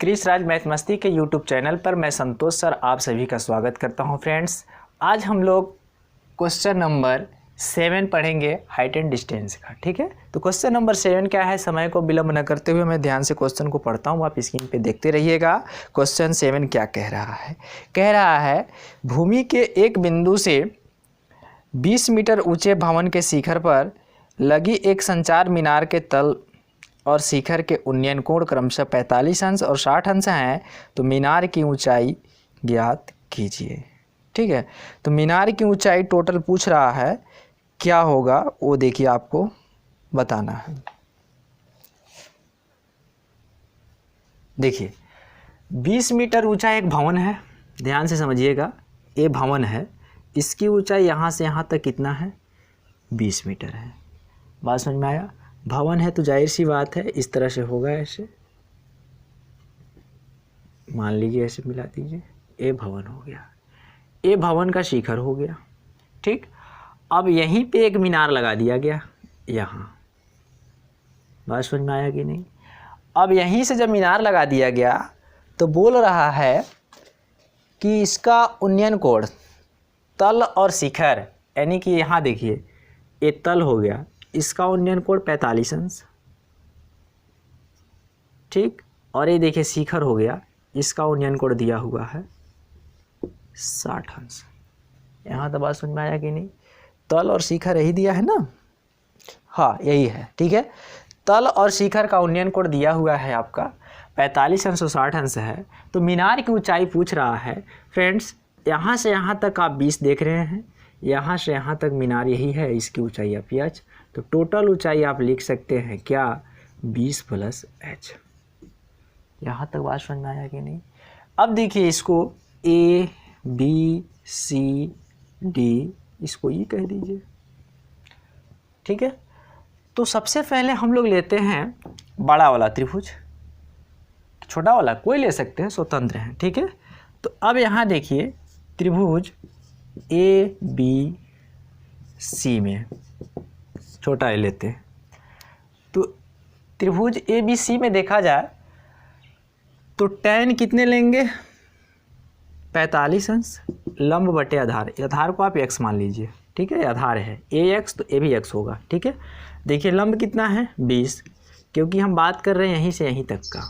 Chris राज math मस्ती के YouTube channel पर मैं संतोष सर आप सभी का स्वागत करता हूं। फ्रेंड्स, आज हम लोग क्वेश्चन नंबर 7 पढ़ेंगे हाइट एंड डिस्टेंस का। ठीक है, तो क्वेश्चन नंबर 7 क्या है, समय को विलंब न करते हुए मैं ध्यान से क्वेश्चन को पढ़ता हूं, आप स्क्रीन पे देखते रहिएगा। क्वेश्चन 7 क्या कह रहा है भूमि के एक बिंदु से 20 मीटर ऊंचे भवन के शिखर पर लगी एक संचार मीनार के तल और शिखर के उन्नयन कोण क्रमशः 45 अंश और 60 अंश हैं, तो मीनार की ऊंचाई ज्ञात कीजिए। ठीक है, तो मीनार की ऊंचाई टोटल पूछ रहा है, क्या होगा वो देखिए आपको बताना है। देखिए 20 मीटर ऊंचा एक भवन है, ध्यान से समझिएगा। ये भवन है, इसकी ऊंचाई यहाँ से यहाँ तक कितना है, 20 मीटर है। बात समझ में आया। भवन है तो जाहिर सी बात है इस तरह से होगा, ऐसे मान लीजिए, ऐसे मिला दीजिए, ये भवन हो गया, ये भवन का शिखर हो गया। ठीक, अब यहीं पे एक मीनार लगा दिया गया यहाँ। बात समझ में आया कि नहीं। अब यहीं से जब मीनार लगा दिया गया तो बोल रहा है कि इसका उन्नयन कोण तल और शिखर, यानी कि यहाँ देखिए ये तल हो गया, इसका उन्नयन कोण 45 अंश। ठीक, और ये देखिए शिखर हो गया, इसका उन्नयन कोण दिया हुआ है 60 अंश। यहाँ तो बात समझ में आया कि नहीं। तल और शिखर यही दिया है ना, हाँ यही है। ठीक है, तल और शिखर का उन्नयन कोण दिया हुआ है आपका 45 अंश और 60 अंश है। तो मीनार की ऊंचाई पूछ रहा है। फ्रेंड्स, यहाँ से यहाँ तक आप 20 देख रहे हैं, यहाँ से यहाँ तक मीनार यही है, इसकी ऊंचाई आप h, तो टोटल ऊंचाई आप लिख सकते हैं क्या, 20 + h। यहाँ तक बात समझ में आया कि नहीं। अब देखिए इसको A B C D, इसको E कह दीजिए। ठीक है, तो सबसे पहले हम लोग लेते हैं बड़ा वाला त्रिभुज, छोटा वाला कोई ले सकते हैं, स्वतंत्र हैं। ठीक है, तो अब यहाँ देखिए त्रिभुज A B C में छोटा ले लेते हैं। तो त्रिभुज A B C में देखा जाए तो tan कितने लेंगे, 45 अंश, लंब बटे आधार, आधार को आप x मान लीजिए। ठीक है, आधार है ax तो a भी x होगा। ठीक है, देखिए लंब कितना है 20, क्योंकि हम बात कर रहे हैं यहीं से यहीं तक का,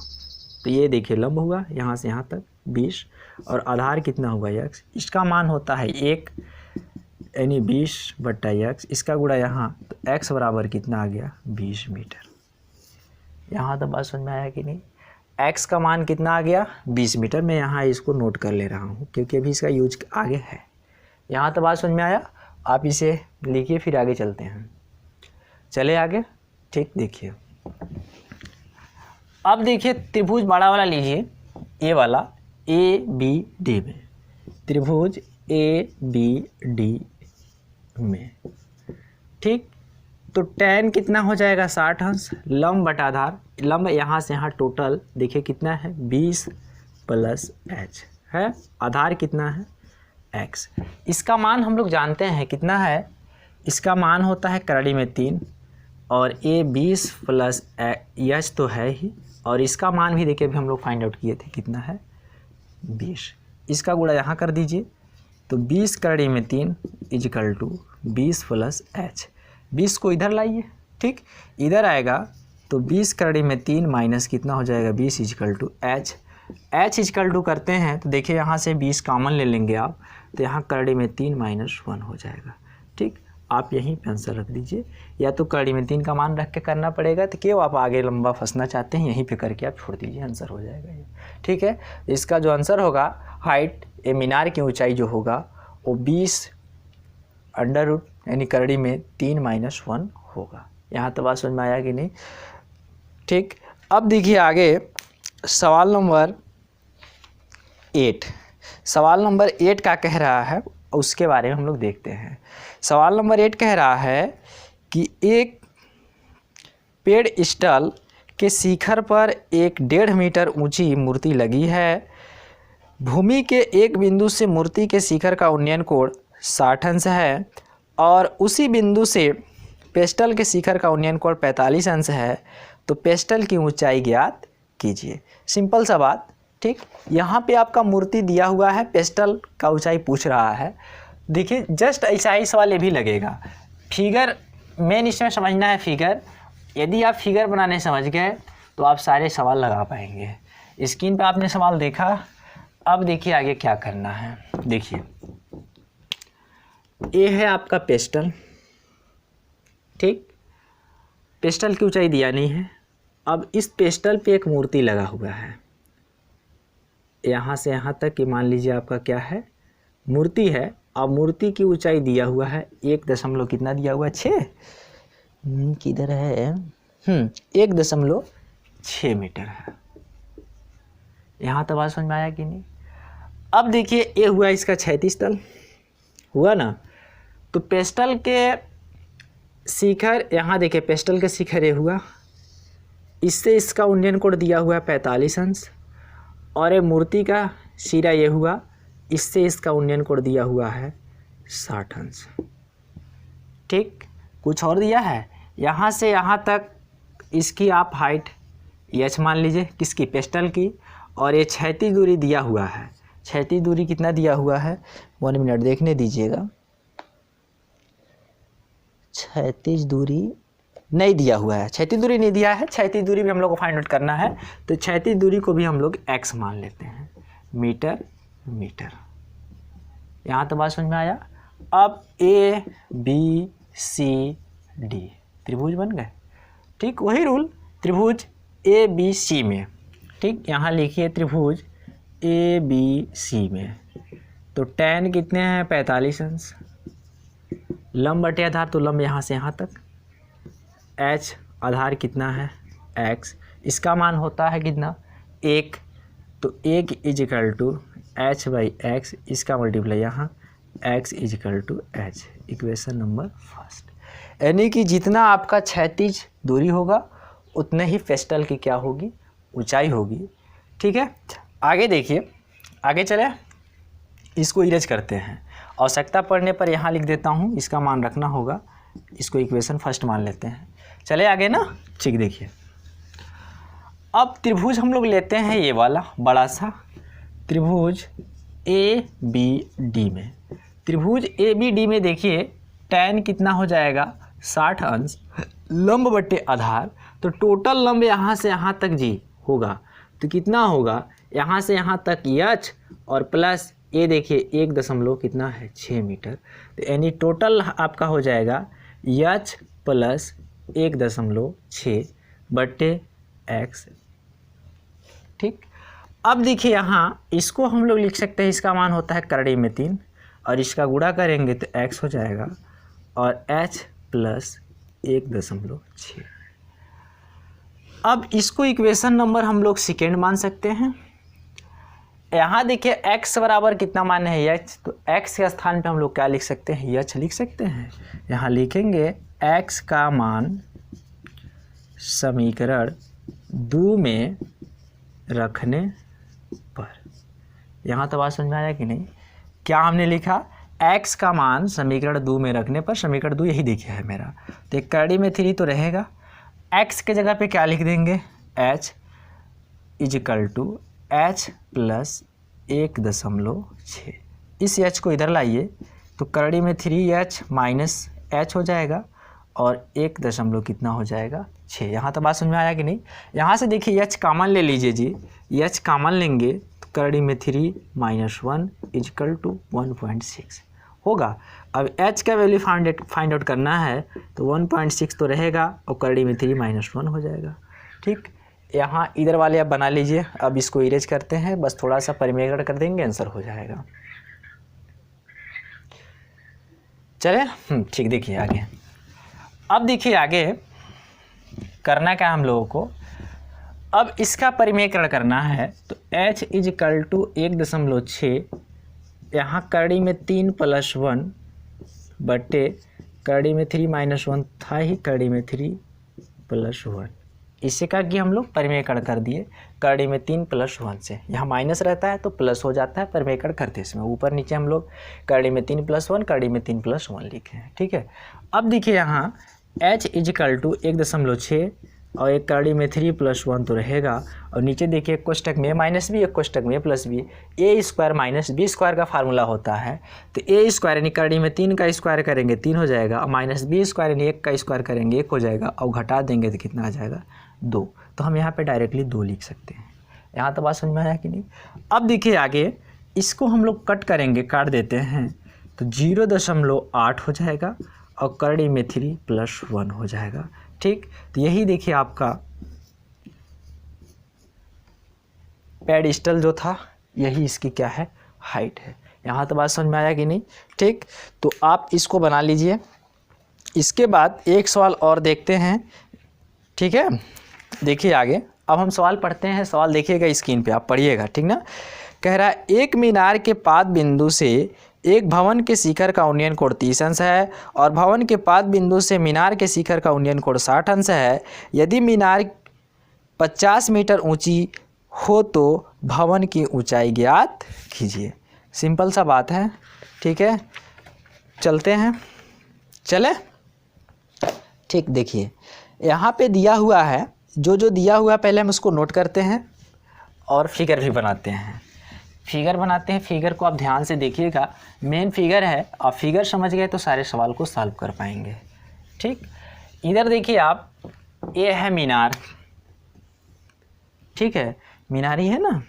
तो ये देखिए लंब हुआ यहाँ से यहाँ तक 20, और आधार कितना हुआ x, इसका मान होता है 1, यानी 20/x, इसका गुणा यहाँ, तो x बराबर कितना आ गया, 20 मीटर। यहाँ तो बात समझ में आया कि नहीं। x का मान कितना आ गया, 20 मीटर। मैं यहाँ इसको नोट कर ले रहा हूँ क्योंकि अभी इसका यूज आगे है। यहाँ तो बात समझ में आया, आप इसे लिखिए फिर आगे चलते हैं। चले आगे। ठीक, देखिए अब देखिए त्रिभुज बड़ा वाला लीजिए, ये वाला ABD में, त्रिभुज ABD में। ठीक, तो tan कितना हो जाएगा, 60 अंश, लंब बटा आधार, लंब यहाँ से यहाँ टोटल देखिए कितना है, 20 + h है, आधार कितना है x। इसका मान हम लोग जानते हैं कितना है, इसका मान होता है करड़ी में 3, और a 20 + h तो है ही, और इसका मान भी देखिए अभी हम लोग फाइंड आउट किए थे कितना है, 20। इसका गुणा यहाँ कर दीजिए, तो 20 करड़ी में 3 = 20 + h। 20 को इधर लाइए, ठीक, इधर आएगा तो 20 करड़ी में 3 माइनस कितना हो जाएगा, 20 = h। h = करते हैं तो देखिए यहाँ से 20 कॉमन ले लेंगे आप, तो यहाँ करड़ी में 3 - 1 हो जाएगा। ठीक, आप यहीं पे आंसर रख दीजिए, या तो करड़ी में 3 का मान रख के करना पड़ेगा, तो क्यों आप आगे लंबा फंसना चाहते हैं, यहीं पे करके आप छोड़ दीजिए, आंसर हो जाएगा ये। ठीक है, इसका जो आंसर होगा, हाइट ए मीनार की ऊंचाई जो होगा वो 20 √ यानी करड़ी में 3 - 1 होगा। यहाँ तो बात समझ में आया कि नहीं। ठीक, अब देखिए आगे सवाल नंबर 8। सवाल नंबर 8 क्या कह रहा है उसके बारे में हम लोग देखते हैं। सवाल नंबर 8 कह रहा है कि एक पेड़ स्टल के शिखर पर एक 1.5 मीटर ऊंची मूर्ति लगी है। भूमि के एक बिंदु से मूर्ति के शिखर का उन्नयन कोण 60 अंश है, और उसी बिंदु से पेस्टल के शिखर का उन्नयन कोण 45 अंश है। तो पेस्टल की ऊंचाई ज्ञात कीजिए। सिंपल सा बात, ठीक। यहाँ पे आपका मूर्ति दिया हुआ है, पेस्टल का ऊंचाई पूछ रहा है। देखिए जस्ट ऐसा ही सवाल ये भी लगेगा। फिगर मेन इसमें समझना है फिगर। यदि आप फिगर बनाने समझ गए तो आप सारे सवाल लगा पाएंगे। स्क्रीन पे आपने सवाल देखा, अब देखिए आगे क्या करना है। देखिए ये है आपका पेस्टल, ठीक। पेस्टल की ऊंचाई दिया नहीं है। अब इस पेस्टल पे एक मूर्ति लगा हुआ है, यहाँ से यहाँ तक कि मान लीजिए आपका क्या है, मूर्ति है। अब मूर्ति की ऊंचाई दिया हुआ है 1 कितना दिया हुआ है 6, किधर है 1.6 मीटर है। यहाँ तो बात समझ में आया कि नहीं। अब देखिए ये हुआ इसका क्षैतिज तल, हुआ ना। तो पेस्टल के शिखर, यहाँ देखिए पेस्टल के शिखर ये हुआ, इससे इसका उन्नयन कोण दिया हुआ है 45 अंश। और ये मूर्ति का सिरा ये हुआ, इससे इसका उन्नयन कोण दिया हुआ है 60 अंश, ठीक। कुछ और दिया है, यहाँ से यहाँ तक इसकी आप हाइट h मान लीजिए, किसकी, पेस्टल की। और ये क्षैतिज दूरी दिया हुआ है, क्षैतिज दूरी कितना दिया हुआ है, 1 मिनट देखने दीजिएगा। क्षैतिज दूरी नहीं दिया हुआ है, क्षैतिज दूरी नहीं दिया है। क्षैतिज दूरी भी हम लोग को फाइंड आउट करना है, तो क्षैतिज दूरी को भी हम लोग x मान लेते हैं, मीटर मीटर। यहाँ तो बात समझ में आया। अब A B C D त्रिभुज बन गए, ठीक। वही रूल, त्रिभुज A B C में, ठीक। यहाँ लिखिए त्रिभुज A B C में, तो tan कितने हैं 45 अंश, लंब बटे आधार, तो लंब यहाँ से यहाँ तक, h आधार कितना है x, इसका मान होता है कितना 1, तो 1 equal to h by x, इसका मल्टीप्लाई यहाँ x equal to h, equation number first. यानी कि जितना आपका क्षैतिज दूरी होगा उतने ही पेस्टल की क्या होगी, ऊंचाई होगी, ठीक है। आगे देखिए, आगे चले, इसको इरेज करते हैं। आवश्यकता पड़ने पर यहाँ लिख देता हूँ, इसका मान रखना होगा, इसको इक्वेशन फर्स्ट मान लेते हैं। चले आगे ना, ठीक। देखिए अब त्रिभुज हम लोग लेते हैं ये वाला बड़ा सा त्रिभुज ABD में। त्रिभुज ABD में देखिए tan कितना हो जाएगा 60 अंश, लंब बटे आधार, तो टोटल लंब यहाँ से यहाँ तक जी होगा, तो कितना होगा, यहाँ से यहाँ तक h और प्लस ये देखिए 1 कितना है 6 मीटर, तो यानी टोटल आपका हो जाएगा h प्लस 1.6 बटे x, ठीक। अब देखिए यहाँ इसको हम लोग लिख सकते हैं, इसका मान होता है करड़ी में 3 और इसका गुणा करेंगे तो x हो जाएगा और h प्लस 1.6। अब इसको इक्वेशन नंबर हम लोग सेकेंड मान सकते हैं। यहाँ देखिए x बराबर कितना मान है h, तो x के स्थान पे हम लोग क्या लिख सकते हैं, h लिख सकते हैं। यहाँ लिखेंगे x का मान समीकरण 2 में रखने पर। यहाँ तो बात समझ में आया कि नहीं। क्या हमने लिखा, x का मान समीकरण 2 में रखने पर, समीकरण 2 यही देखिए है मेरा, तो एक करड़ी में 3 तो रहेगा, x के जगह पे क्या लिख देंगे h equal to h plus 1.6। इस h को इधर लाइए तो करड़ी में 3h माइनस h हो जाएगा और 1 कितना हो जाएगा 6। यहाँ तो बात समझ में आया कि नहीं। यहाँ से देखिए h कॉमन ले लीजिए जी, h कॉमन लेंगे तो करड़ी में 3 माइनस 1 इजिकल टू 1.6 होगा। अब h का वैल्यू फाइंड आउट करना है तो 1.6 तो रहेगा और करड़ी में 3 माइनस 1 हो जाएगा, ठीक। यहाँ इधर वाले आप बना लीजिए। अब इसको इरेज करते हैं, बस थोड़ा सा परिमेयकरण कर देंगे, आंसर हो जाएगा। चले ठीक। देखिए आगे, अब देखिए आगे करना क्या हम लोगों को, अब इसका परिमेयकरण करना है तो h इजिकल टू 1.6, यहाँ करड़ी में 3 प्लस 1 बटे करड़ी में 3 माइनस 1 था ही, करड़ी में 3 प्लस 1, इससे क्या कि हम लोग परिमेयकरण कर दिए करड़ी में 3 प्लस 1 से। यहाँ माइनस रहता है तो प्लस हो जाता है परिमेयकरण करते इसमें, ऊपर नीचे हम लोग करड़ी में 3 प्लस 1 करड़ी में 3 प्लस 1 लिखे हैं, ठीक है। अब देखिए यहाँ h इजिकल टू 1.6 और एक करड़ी में 3 + 1 तो रहेगा, और नीचे देखिए एक कोष्टक में -b एक कोष्टक में +b, a² - b² का फार्मूला होता है। तो a² यानी करड़ी में 3 का स्क्वायर करेंगे 3 हो जाएगा, और -b² यानी 1 का स्क्वायर करेंगे 1 हो जाएगा, और घटा देंगे तो कितना आ जाएगा 2। तो हम यहाँ पे डायरेक्टली 2 लिख सकते हैं। यहाँ तो बात समझ में आया कि नहीं। अब देखिए आगे इसको हम लोग कट करेंगे, काट देते हैं, तो 0.8 हो जाएगा, और करड़ी में 3 + 1 हो जाएगा। ठीक, तो यही देखिए आपका पेडिस्टल जो था, यही इसकी क्या है, हाइट है। यहाँ तो बात समझ में आया कि नहीं। ठीक, तो आप इसको बना लीजिए। इसके बाद एक सवाल और देखते हैं। ठीक है, देखिए आगे अब हम सवाल पढ़ते हैं। सवाल देखिएगा स्क्रीन पे, आप पढ़िएगा, ठीक ना। कह रहा है एक मीनार के पाद बिंदु से एक भवन के शिखर का उन्नयन कोण 30 अंश है, और भवन के पाद बिंदु से मीनार के शिखर का उन्नयन कोण 60 अंश है। यदि मीनार 50 मीटर ऊंची हो तो भवन की ऊंचाई ज्ञात कीजिए। सिंपल सा बात है। ठीक है, चलते हैं, चले। ठीक, देखिए यहाँ पे दिया हुआ है, जो दिया हुआ है पहले हम उसको नोट करते हैं और फिगर भी बनाते हैं। फिगर को आप ध्यान से देखिएगा, मेन फिगर है, आप फिगर समझ गए तो सारे सवाल को सॉल्व कर पाएंगे। ठीक, इधर देखिए आप, ये है मीनार, ठीक है, मीनार ही है ना,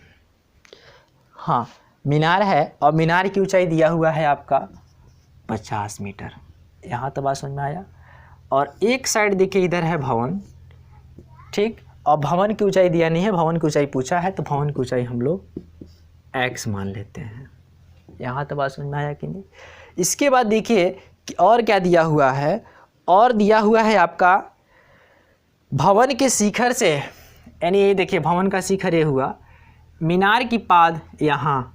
हाँ मीनार है, और मीनार की ऊंचाई दिया हुआ है आपका 50 मीटर। यहाँ तो बात समझ में आया। और एक साइड देखिए इधर है भवन, ठीक, और भवन की ऊंचाई दिया नहीं है, भवन की ऊंचाई पूछा है, तो भवन की ऊंचाई हम लोग x मान लेते हैं। यहाँ तो बात समझ में आया कि नहीं। इसके बाद देखिए कि और क्या दिया हुआ है, और दिया हुआ है आपका भवन के शिखर से, यानी ये देखिए भवन का शिखर ये हुआ, मीनार की पाद यहाँ,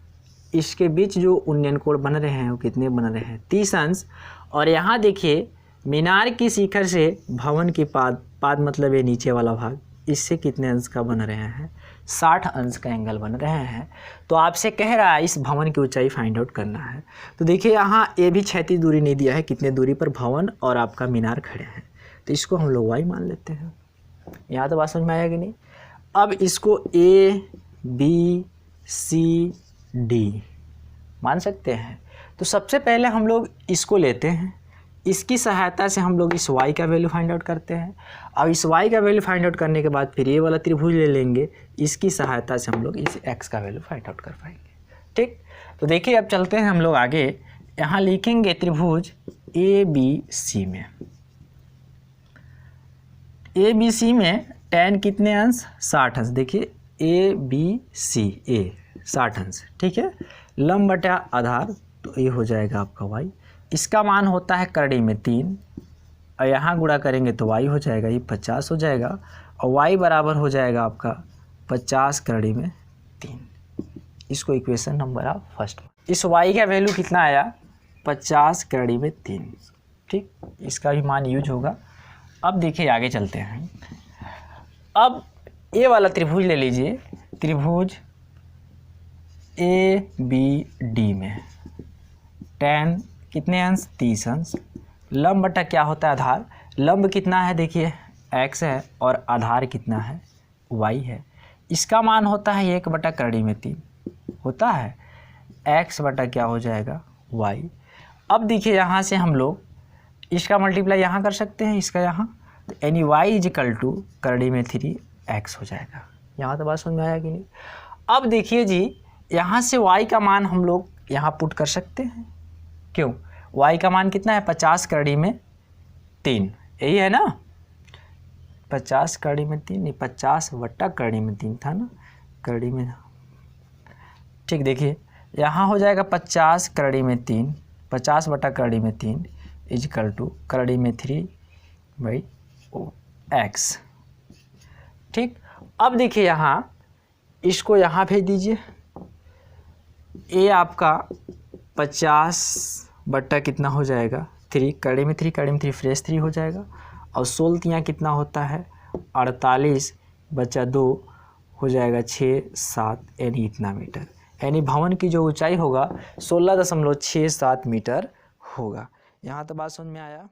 इसके बीच जो उन्नयन कोण बन रहे हैं वो कितने बन रहे हैं, 30 अंश। और यहाँ देखिए मीनार की शिखर से भवन की पाद मतलब ये नीचे वाला भाग, इससे कितने अंश का बन रहे हैं, 60 अंश का एंगल बन रहे हैं। तो आपसे कह रहा है इस भवन की ऊंचाई फाइंड आउट करना है। तो देखिए यहाँ ये भी क्षैतिज दूरी नहीं दिया है, कितने दूरी पर भवन और आपका मीनार खड़े हैं, तो इसको हम लोग y मान लेते हैं। यहाँ तो बात समझ में आया कि नहीं। अब इसको A B C D मान सकते हैं। तो सबसे पहले हम लोग इसको लेते हैं, इसकी सहायता से हम लोग इस y का वैल्यू फाइंड आउट करते हैं। अब इस y का वैल्यू फाइंड आउट करने के बाद फिर ये वाला त्रिभुज ले लेंगे, इसकी सहायता से हम लोग इस x का वैल्यू फाइंड आउट कर पाएंगे। ठीक, तो देखिए अब चलते हैं हम लोग आगे। यहाँ लिखेंगे त्रिभुज ABC में, ABC में tan कितने अंश, 60 अंश। देखिए ABC A 60 अंश, ठीक है, लंब बटा आधार, तो ये हो जाएगा आपका y। इसका मान होता है करड़ी में 3, और यहाँ गुणा करेंगे तो y हो जाएगा, ये 50 हो जाएगा, और y बराबर हो जाएगा आपका 50 करड़ी में 3। इसको इक्वेशन नंबर आप फर्स्ट। इस y का वैल्यू कितना आया, 50 करड़ी में 3। ठीक, इसका भी मान यूज होगा। अब देखिए आगे चलते हैं। अब ये वाला त्रिभुज ले लीजिए, त्रिभुज ABD में tan कितने अंश, 30 अंश। लंब बटा क्या होता है, आधार। लंब कितना है देखिए x है, और आधार कितना है, y है। इसका मान होता है 1 बटा करड़ी में 3 होता है, x बटा क्या हो जाएगा, y। अब देखिए यहाँ से हम लोग इसका मल्टीप्लाई यहाँ कर सकते हैं, इसका यहाँ, तो यानी y = करड़ी में 3x हो जाएगा। यहाँ तो बात समझ में आया कि नहीं। अब देखिए जी, यहाँ से y का मान हम लोग यहाँ पुट कर सकते हैं। क्यों, y का मान कितना है, 50 करड़ी में 3, यही है ना, 50 करड़ी में 3 नहीं, 50 बटा करड़ी में 3 था ना, करड़ी में। ठीक, देखिए यहाँ हो जाएगा 50 करड़ी में 3, 50 बटा करड़ी में 3 = करड़ी में 3/x। ठीक, अब देखिए यहाँ इसको यहाँ भेज दीजिए, ये आपका 50 बट्टा कितना हो जाएगा, 3 करड़ी में 3 फ्रेश 3 हो जाएगा, और 16 तियाँ कितना होता है, 48 बचा 2 हो जाएगा 6 7, यानी इतना मीटर। यानी भवन की जो ऊंचाई होगा 16.67 मीटर होगा। यहाँ तो बात समझ में आया।